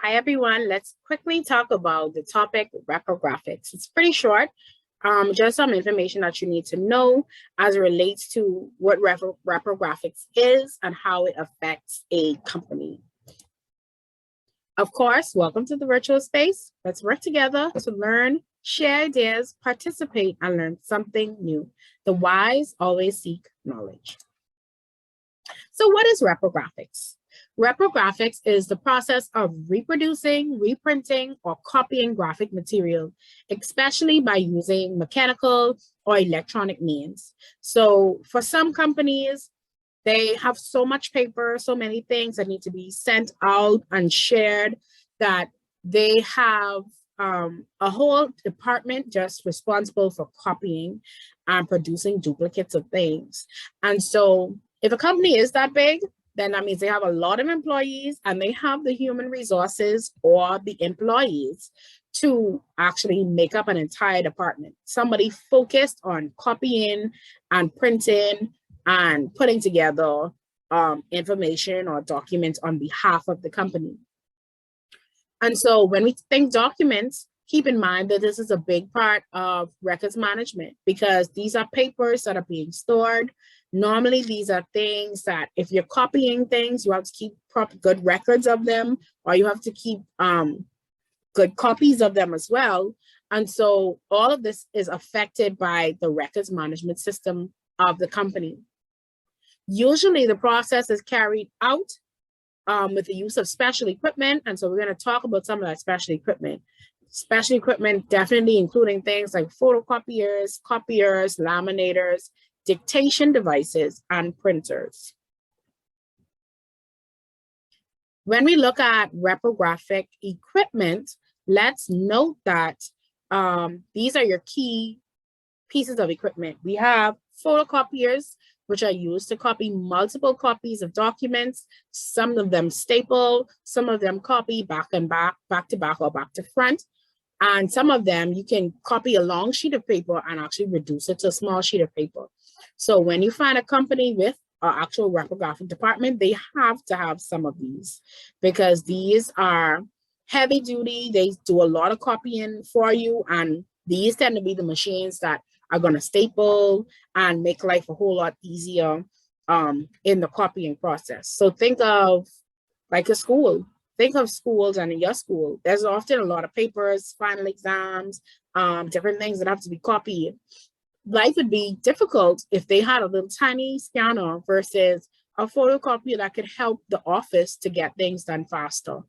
Hi, everyone. Let's quickly talk about the topic reprographics. It's pretty short, just some information that you need to know as it relates to what reprographics is and how it affects a company. Of course, welcome to the virtual space. Let's work together to learn, share ideas, participate, and learn something new. The wise always seek knowledge. So what is reprographics? Reprographics is the process of reproducing, reprinting, or copying graphic material, especially by using mechanical or electronic means. So for some companies, they have so much paper, so many things that need to be sent out and shared that they have a whole department just responsible for copying and producing duplicates of things. And so if a company is that big, then that means they have a lot of employees and they have the human resources or the employees to actually make up an entire department. Somebody focused on copying and printing and putting together information or documents on behalf of the company. And so when we think documents, keep in mind that this is a big part of records management because these are papers that are being stored. Normally, these are things that if you're copying things, you have to keep good records of them, or you have to keep good copies of them as well. And so all of this is affected by the records management system of the company. Usually the process is carried out with the use of special equipment. And so we're going to talk about some of that special equipment. Special equipment definitely including things like photocopiers, copiers, laminators, dictation devices, and printers. When we look at reprographic equipment, let's note that these are your key pieces of equipment. We have photocopiers, which are used to copy multiple copies of documents. Some of them staple, some of them copy back and back to back or back to front. And some of them you can copy a long sheet of paper and actually reduce it to a small sheet of paper. So when you find a company with an actual reprographic department, they have to have some of these because these are heavy duty. They do a lot of copying for you. And these tend to be the machines that are going to staple and make life a whole lot easier in the copying process. So think of like a school. Think of schools, and in your school, there's often a lot of papers, final exams, different things that have to be copied. Life would be difficult if they had a little tiny scanner versus a photocopier that could help the office to get things done faster.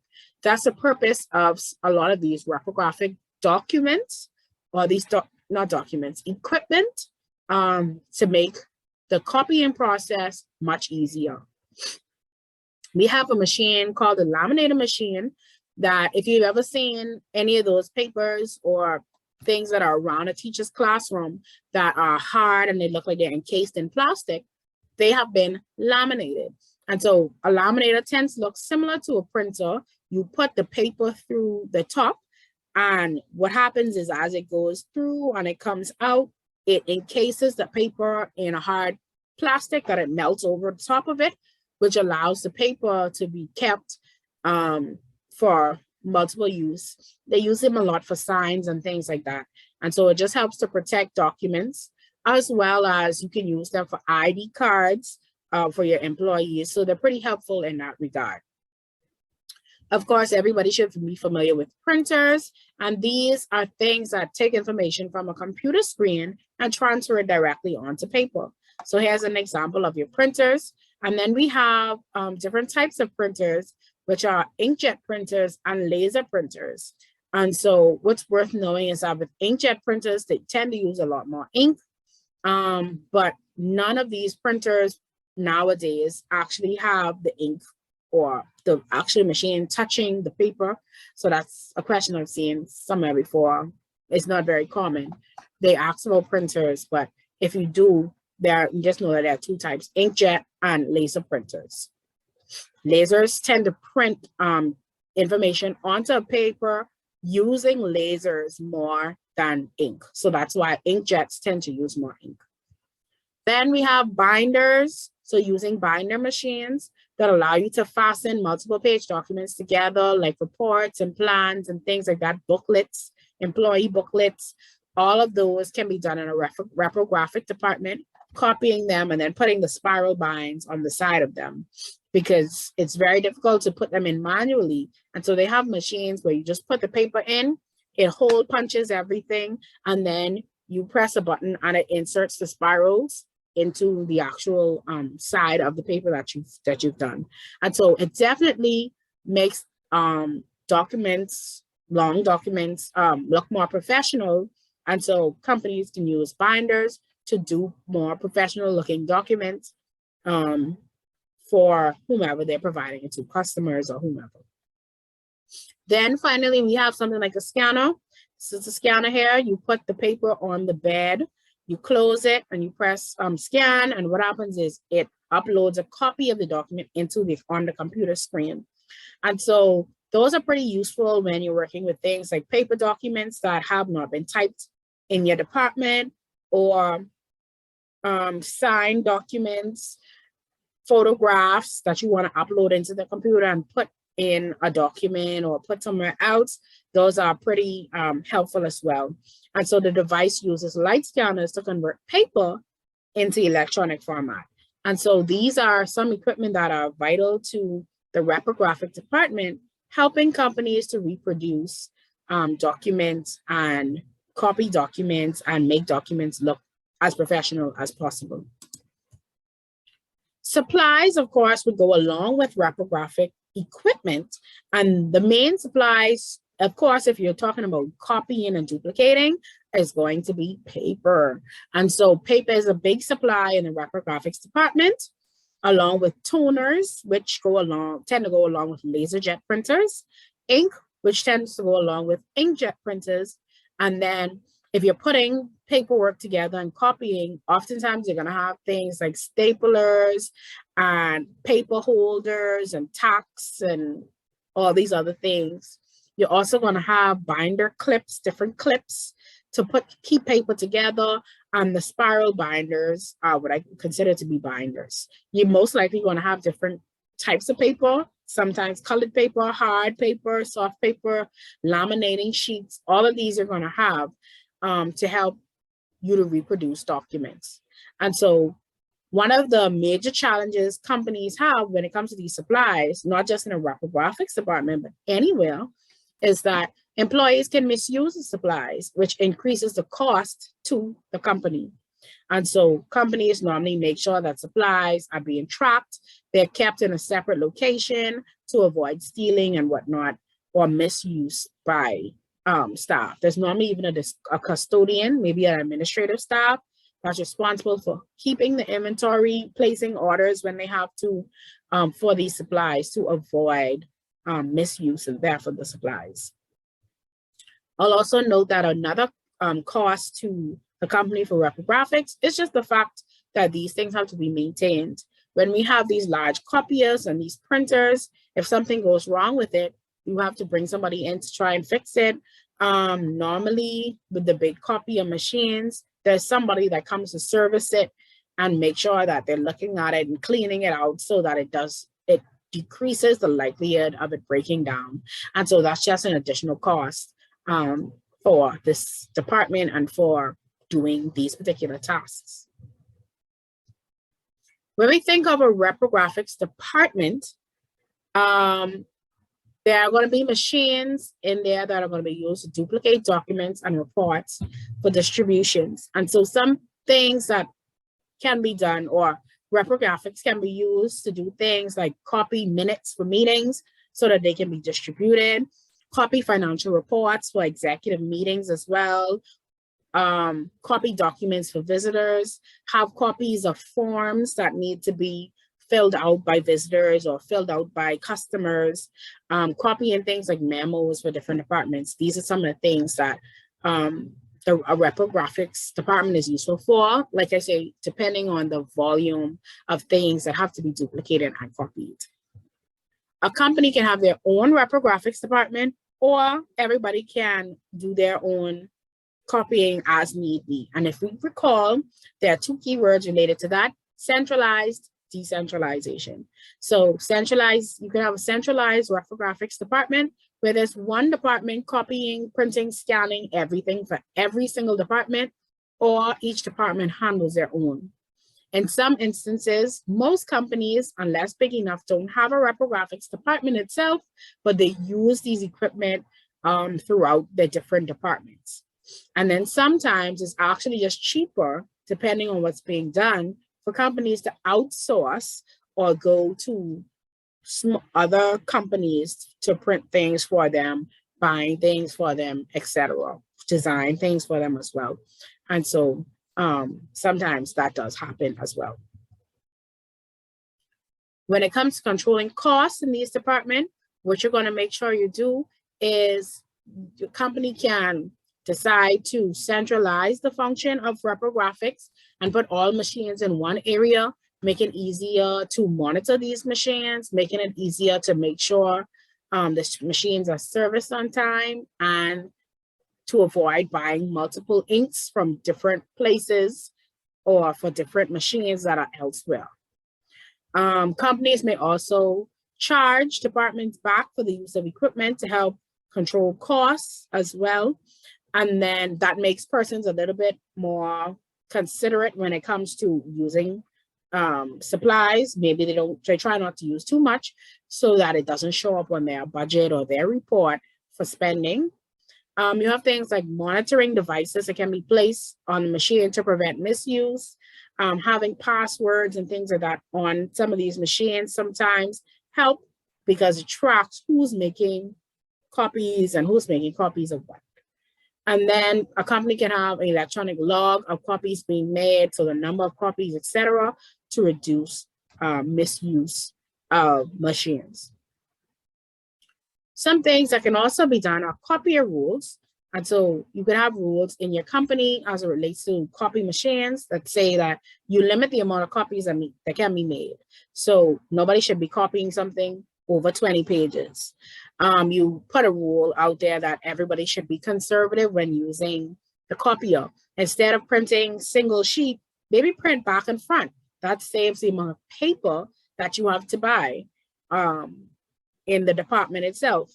That's the purpose of a lot of these reprographic documents, or these not documents, equipment, to make the copying process much easier. We have a machine called the laminator machine that if you've ever seen any of those papers or things that are around a teacher's classroom that are hard and they look like they're encased in plastic, they have been laminated. And so a laminator tends to look similar to a printer. You put the paper through the top, and what happens is as it goes through and it comes out, it encases the paper in a hard plastic that it melts over the top of it, which allows the paper to be kept for multiple use. They use them a lot for signs and things like that. And so it just helps to protect documents, as well as you can use them for ID cards for your employees. So they're pretty helpful in that regard. Of course, everybody should be familiar with printers, and these are things that take information from a computer screen and transfer it directly onto paper. So here's an example of your printers. And then we have different types of printers, which are inkjet printers and laser printers. And so what's worth knowing is that with inkjet printers, they tend to use a lot more ink, but none of these printers nowadays actually have the ink or the actual machine touching the paper. So that's a question I've seen somewhere before. It's not very common. They ask about printers, but if you do, just know that there are two types, inkjet and laser printers. Lasers tend to print information onto a paper using lasers more than ink. So that's why inkjets tend to use more ink. Then we have binders. So using binder machines, that allow you to fasten multiple page documents together, like reports and plans and things like that, booklets, employee booklets. All of those can be done in a reprographic department, copying them and then putting the spiral binds on the side of them, because it's very difficult to put them in manually. And so they have machines where you just put the paper in, it hole punches everything, and then you press a button and it inserts the spirals into the actual side of the paper that you've done. And so it definitely makes documents, long documents, look more professional. And so companies can use binders to do more professional looking documents for whomever they're providing it to, customers or whomever. Then finally, we have something like a scanner. This is a scanner here. You put the paper on the bed, you close it and you press scan. And what happens is it uploads a copy of the document on the computer screen. And so those are pretty useful when you're working with things like paper documents that have not been typed in your department, or signed documents, photographs that you want to upload into the computer and put in a document or put somewhere else. Those are pretty helpful as well. And so the device uses light scanners to convert paper into electronic format. And so these are some equipment that are vital to the reprographic department, helping companies to reproduce documents and copy documents and make documents look as professional as possible. Supplies, of course, would go along with reprographic equipment. And the main supplies, of course, if you're talking about copying and duplicating, is going to be paper. And so paper is a big supply in the reprographics department, along with toners, which tend to go along with laserjet printers, ink, which tends to go along with inkjet printers. And then if you're putting paperwork together and copying, oftentimes you're going to have things like staplers and paper holders and tacks and all these other things. You're also going to have binder clips, different clips to keep paper together, and the spiral binders are what I consider to be binders. You're most likely going to have different types of paper, sometimes colored paper, hard paper, soft paper, laminating sheets. All of these are going to have to help you to reproduce documents. And so one of the major challenges companies have when it comes to these supplies, not just in a reprographics department, but anywhere, is that employees can misuse the supplies, which increases the cost to the company. And so companies normally make sure that supplies are being tracked. They're kept in a separate location to avoid stealing and whatnot, or misuse by staff. There's normally even a custodian, maybe an administrative staff, that's responsible for keeping the inventory, placing orders when they have to for these supplies to avoid misuse and theft of the supplies. I'll also note that another cost to the company for reprographics is just the fact that these things have to be maintained. When we have these large copiers and these printers, if something goes wrong with it, you have to bring somebody in to try and fix it. Normally, with the big copier machines, there's somebody that comes to service it and make sure that they're looking at it and cleaning it out so that it decreases the likelihood of it breaking down. And so that's just an additional cost for this department and for doing these particular tasks. When we think of a reprographics department, there are going to be machines in there that are going to be used to duplicate documents and reports for distributions. And so some things that can be done, or reprographics can be used to do things like copy minutes for meetings so that they can be distributed, copy financial reports for executive meetings as well, copy documents for visitors, have copies of forms that need to be filled out by visitors or filled out by customers, copying things like memos for different departments. These are some of the things that a reprographics department is useful for. Like I say, depending on the volume of things that have to be duplicated and copied. A company can have their own reprographics department, or everybody can do their own copying as need be. And if we recall, there are two keywords related to that: centralized, decentralization. So centralized, you can have a centralized reprographics department where there's one department copying, printing, scanning everything for every single department, or each department handles their own. In some instances, most companies, unless big enough, don't have a reprographics department itself, but they use these equipment throughout the different departments. And then sometimes it's actually just cheaper, depending on what's being done, for companies to outsource or go to other companies to print things for them, buying things for them, etc., design things for them as well. And so sometimes that does happen as well. When it comes to controlling costs in these departments, what you're going to make sure you do is your company can decide to centralize the function of reprographics and put all machines in one area, making it easier to monitor these machines, making it easier to make sure the machines are serviced on time, and to avoid buying multiple inks from different places or for different machines that are elsewhere. Companies may also charge departments back for the use of equipment to help control costs as well. And then that makes persons a little bit more considerate when it comes to using supplies. Maybe they try not to use too much so that it doesn't show up on their budget or their report for spending. You have things like monitoring devices that can be placed on the machine to prevent misuse. Having passwords and things like that on some of these machines sometimes help because it tracks who's making copies and who's making copies of what. And then a company can have an electronic log of copies being made, so the number of copies, etc., to reduce misuse of machines. Some things that can also be done are copier rules. And so you can have rules in your company as it relates to copy machines that say that you limit the amount of copies that can be made. So nobody should be copying something over 20 pages. You put a rule out there that everybody should be conservative when using the copier. Instead of printing single sheet, maybe print back and front. That saves the amount of paper that you have to buy in the department itself.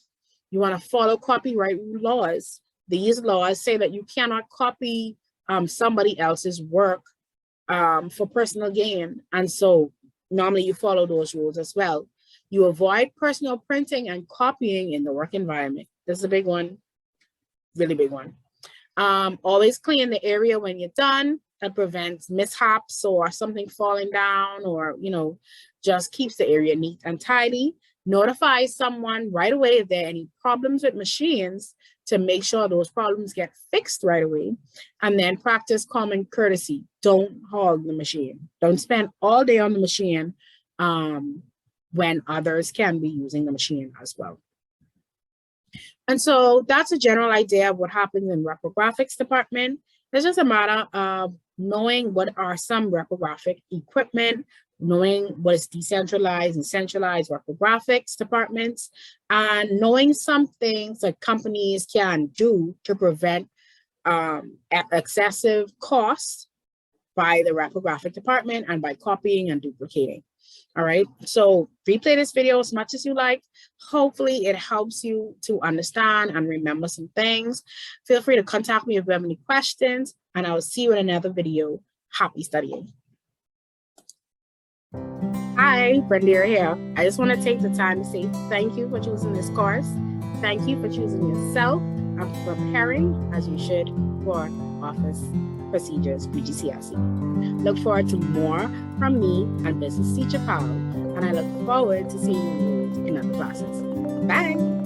You want to follow copyright laws. These laws say that you cannot copy somebody else's work for personal gain. And so normally you follow those rules as well. You avoid personal printing and copying in the work environment. This is a big one, really big one. Always clean the area when you're done. That prevents mishaps or something falling down, or, just keeps the area neat and tidy. Notify someone right away if there are any problems with machines to make sure those problems get fixed right away. And then practice common courtesy. Don't hog the machine. Don't spend all day on the machine when others can be using the machine as well. And so that's a general idea of what happens in reprographics department. It's just a matter of knowing what are some reprographic equipment, knowing what is decentralized and centralized reprographics departments, and knowing some things that companies can do to prevent excessive costs by the reprographic department and by copying and duplicating. All right, so replay this video as much as you like. Hopefully it helps you to understand and remember some things. Feel free to contact me if you have any questions, and I will see you in another video. Happy studying. Hi, Brenda here. I just want to take the time to say thank you for choosing this course. Thank you for choosing yourself and for preparing as you should for office procedures BGCSE. Look forward to more from me and Business Teacher Pal, and I look forward to seeing you in other classes. Bye.